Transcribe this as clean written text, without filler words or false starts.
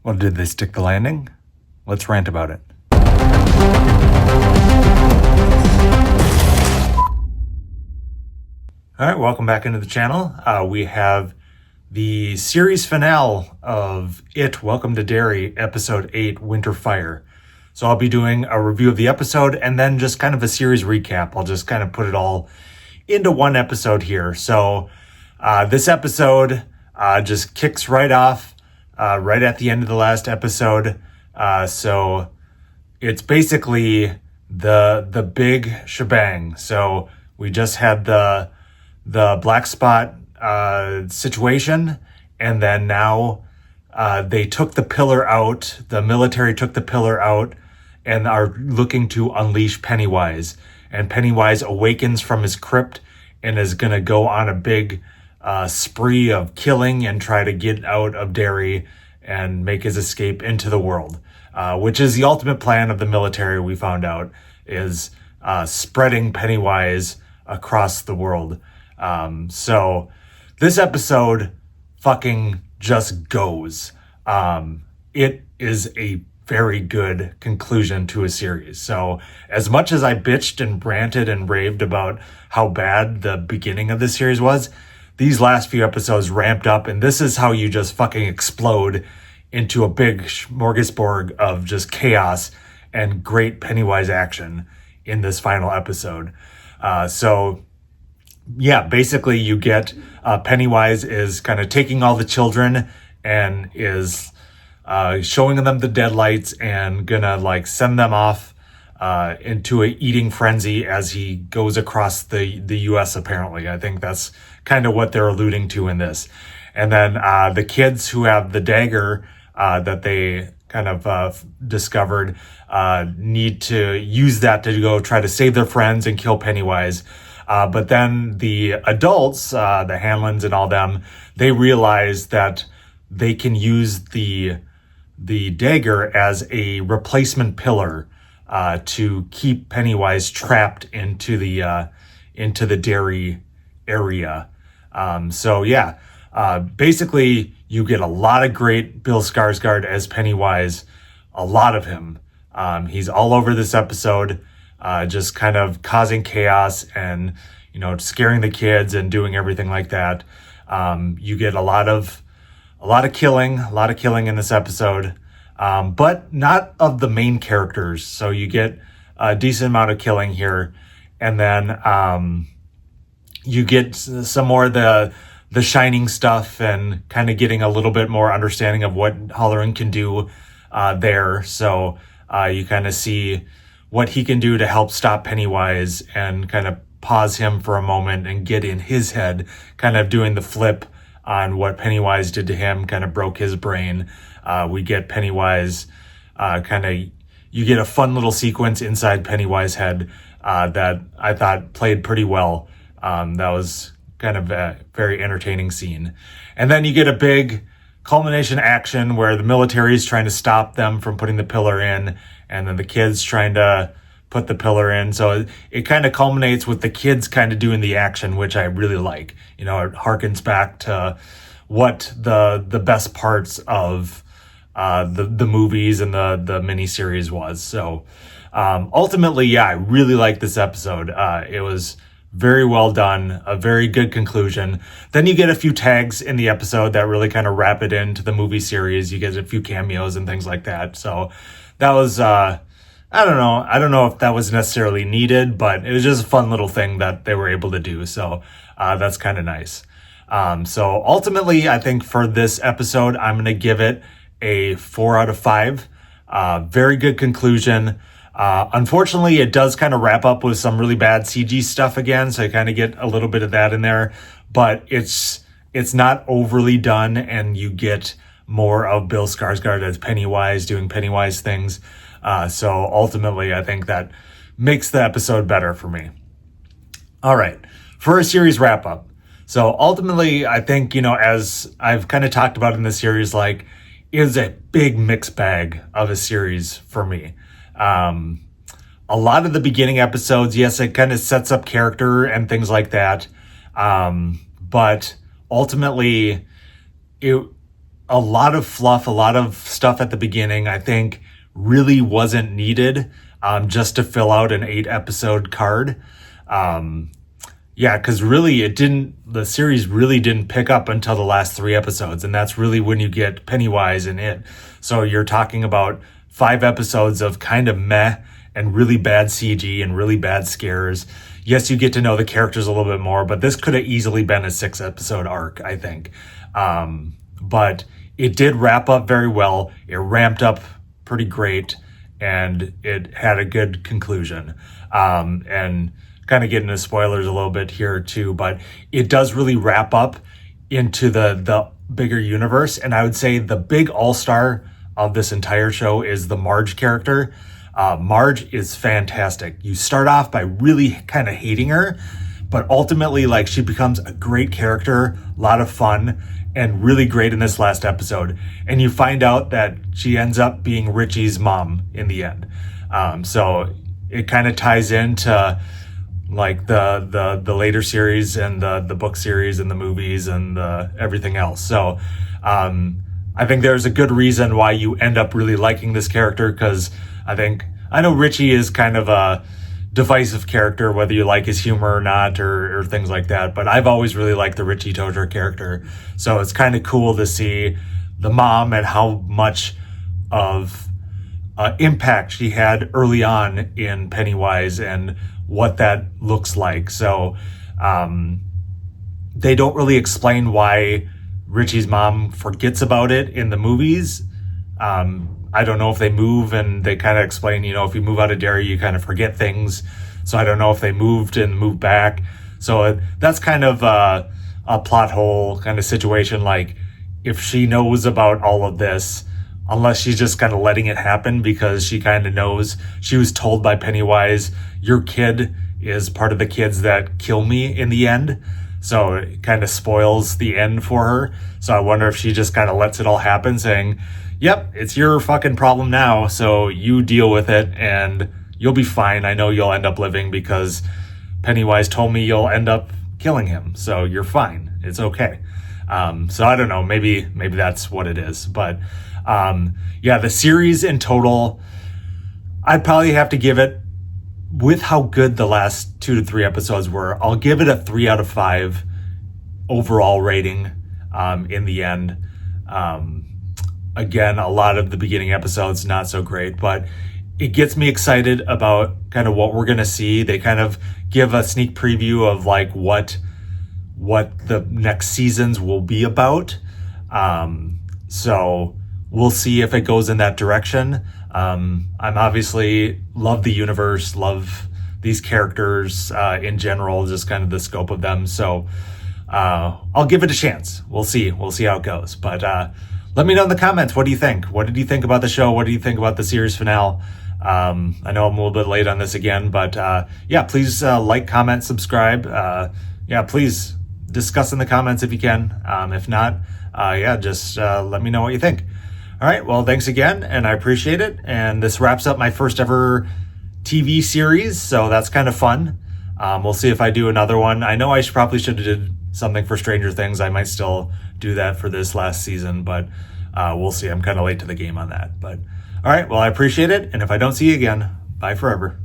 Well, did they stick the landing? Let's rant about it. All right, welcome back into the channel. We have the series finale of It, Welcome to Derry, Episode 8, Winter Fire. So I'll be doing a review of the episode and then just kind of a series recap. I'll just kind of put it all into one episode here. So this episode just kicks right off right at the end of the last episode. So it's basically the big shebang. So we just had the black spot situation, and then now they took the pillar out. The military took the pillar out and are looking to unleash Pennywise. And Pennywise awakens from his crypt and is going to go on a big spree of killing and try to get out of Derry and make his escape into the world, which is the ultimate plan of the military, we found out, is spreading Pennywise across the world. So this episode fucking just goes. It is a very good conclusion to a series. So as much as I bitched and ranted and raved about how bad the beginning of this series was, these last few episodes ramped up, and this is how you just fucking explode into a big smorgasbord of just chaos and great Pennywise action in this final episode. So yeah, basically you get Pennywise is kind of taking all the children and is showing them the deadlights and gonna like send them off into a eating frenzy as he goes across the US, apparently. I think that's kind of what they're alluding to in this. And then the kids who have the dagger that they kind of discovered need to use that to go try to save their friends and kill Pennywise. But then the adults, the Hanlons and all them, they realize that they can use the dagger as a replacement pillar to keep Pennywise trapped into the Derry area. So yeah, basically you get a lot of great Bill Skarsgård as Pennywise, a lot of him. He's all over this episode. Just kind of causing chaos and, scaring the kids and doing everything like that. You get a lot of killing in this episode, but not of the main characters. So you get a decent amount of killing here. And then, you get some more of the Shining stuff and kind of getting a little bit more understanding of what Halloran can do, there. So, you kind of see what he can do to help stop Pennywise and kind of pause him for a moment and get in his head, kind of doing the flip on what Pennywise did to him, kind of broke his brain. We get Pennywise, you get a fun little sequence inside Pennywise head, that I thought played pretty well. That was kind of a very entertaining scene. And then you get a big culmination action where the military is trying to stop them from putting the pillar in, and then the kids trying to put the pillar in. So it kind of culminates with the kids kind of doing the action, which I really like. It harkens back to what the best parts of the movies and the miniseries was. So ultimately, yeah, I really like this episode. It was very well done, a very good conclusion. Then you get a few tags in the episode that really kind of wrap it into the movie series. You get a few cameos and things like that. So that was, I don't know if that was necessarily needed, but it was just a fun little thing that they were able to do. So that's kind of nice. So ultimately, I think for this episode, I'm going to give it a 4 out of 5. Very good conclusion. Unfortunately, it does kind of wrap up with some really bad CG stuff again, so you kind of get a little bit of that in there, but it's not overly done, and you get more of Bill Skarsgård as Pennywise doing Pennywise things. So ultimately, I think that makes the episode better for me. All right, for a series wrap up. So ultimately, I think, as I've kind of talked about in the series, like, it is a big mixed bag of a series for me. A lot of the beginning episodes, yes, it kind of sets up character and things like that. But ultimately, a lot of fluff, a lot of stuff at the beginning, I think really wasn't needed, just to fill out an 8-episode card. Yeah, because really the series really didn't pick up until the last 3 episodes, and that's really when you get Pennywise in it. So you're talking about 5 episodes of kind of meh and really bad CG and really bad scares. Yes, you get to know the characters a little bit more, but this could have easily been a 6-episode arc, I think. But it did wrap up very well. It ramped up pretty great, and it had a good conclusion. And kind of getting into spoilers a little bit here too, but it does really wrap up into the bigger universe. And I would say the big all-star of this entire show is the Marge character. Marge is fantastic. You start off by really kind of hating her, but ultimately, like, she becomes a great character, a lot of fun, and really great in this last episode. And you find out that she ends up being Richie's mom in the end. So it kind of ties into like the later series and the book series and the movies and everything else. So I think there's a good reason why you end up really liking this character, because I know Richie is kind of a divisive character, whether you like his humor or not, or things like that. But I've always really liked the Richie Tozier character. So it's kind of cool to see the mom and how much of impact she had early on in Pennywise and what that looks like. So they don't really explain why Richie's mom forgets about it in the movies. I don't know if they move and they kind of explain, if you move out of Derry, you kind of forget things. So I don't know if they moved and moved back. So that's kind of a plot hole kind of situation. Like, if she knows about all of this, unless she's just kind of letting it happen because she kind of knows, she was told by Pennywise, your kid is part of the kids that kill me in the end. So it kind of spoils the end for her. So I wonder if she just kind of lets it all happen, saying, yep, it's your fucking problem now, so you deal with it and you'll be fine. I know you'll end up living because Pennywise told me you'll end up killing him, so you're fine. It's okay. So I don't know, maybe that's what it is. But yeah, the series in total, I'd probably have to give it, with how good the last 2 to 3 episodes were, I'll give it a 3 out of 5 overall rating in the end. Again, a lot of the beginning episodes, not so great, but it gets me excited about kind of what we're going to see. They kind of give a sneak preview of like what the next seasons will be about. So we'll see if it goes in that direction. I'm obviously love the universe, love these characters in general, just kind of the scope of them. So I'll give it a chance. We'll see how it goes. But let me know in the comments, what do you think? What did you think about the show? What do you think about the series finale? I know I'm a little bit late on this again, but yeah, please like, comment, subscribe. Yeah, please discuss in the comments if you can. If not, yeah, just let me know what you think. All right, well, thanks again, and I appreciate it. And this wraps up my first ever TV series, so that's kind of fun. We'll see if I do another one. I know I probably should have did something for Stranger Things. I might still do that for this last season, but we'll see. I'm kind of late to the game on that. But all right, well, I appreciate it. And if I don't see you again, bye forever.